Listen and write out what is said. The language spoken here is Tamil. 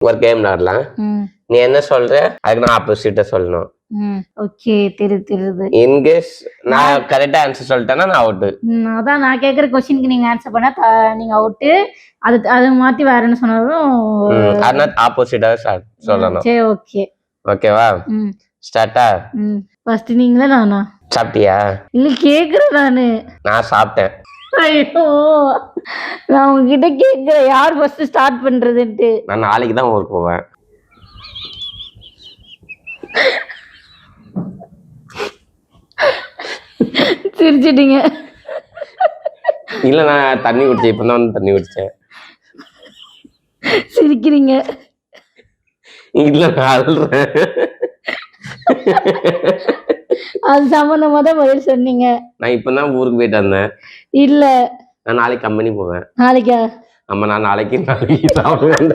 ஒரு கேம் விளையாடலாம். நீ என்ன சொல்ற அதுக்கு நான் ஆப்போசிட்டா சொல்லணும். ஓகே தெரியுது. இன்கேஸ் நான் கரெக்டா ஆன்சர் சொல்லிட்டேன்னா நான் அவுட். அதான் நான் கேக்குற क्वेश्चनக்கு நீங்க ஆன்சர் பண்ணா நீங்க அவுட். அது மாத்தி வேற என்ன சொன்னாலும் அத ஆப்போசிட்டா சொல்லணும். சரி ஓகே. ஓகேவா? ஸ்டார்ட்டா? ஃபர்ஸ்ட் நீங்களா நானா? சாப்பிட்டியா? இல்ல கேக்குறேன் நானு. நான் சாப்பிட்டேன். ஐயோ நான் உங்ககிட்ட கேக்குறேன் யார் ஃபர்ஸ்ட் ஸ்டார்ட் பண்றதுன்னு. நான் நாளைக்கு தான் ஊருக்கு போவேன். சிரிச்சிட்டீங்க. இல்ல நான் தண்ணி குடிச்சேன். இப்பதான் தண்ணி குடிச்சேன். சிரிக்கிறீங்க. இல்ல நான் அழுறேன். அது சம்பந்தமா தான் பதில் சொன்னீங்க. நான் இப்பதான் ஊருக்கு போயிட்டு வந்தேன். இல்ல நான் நாளைக்கு கம்பெனி போவேன். நாளைக்கா? ஆமா நான் நாளைக்கு சாப்பிடுவேன்.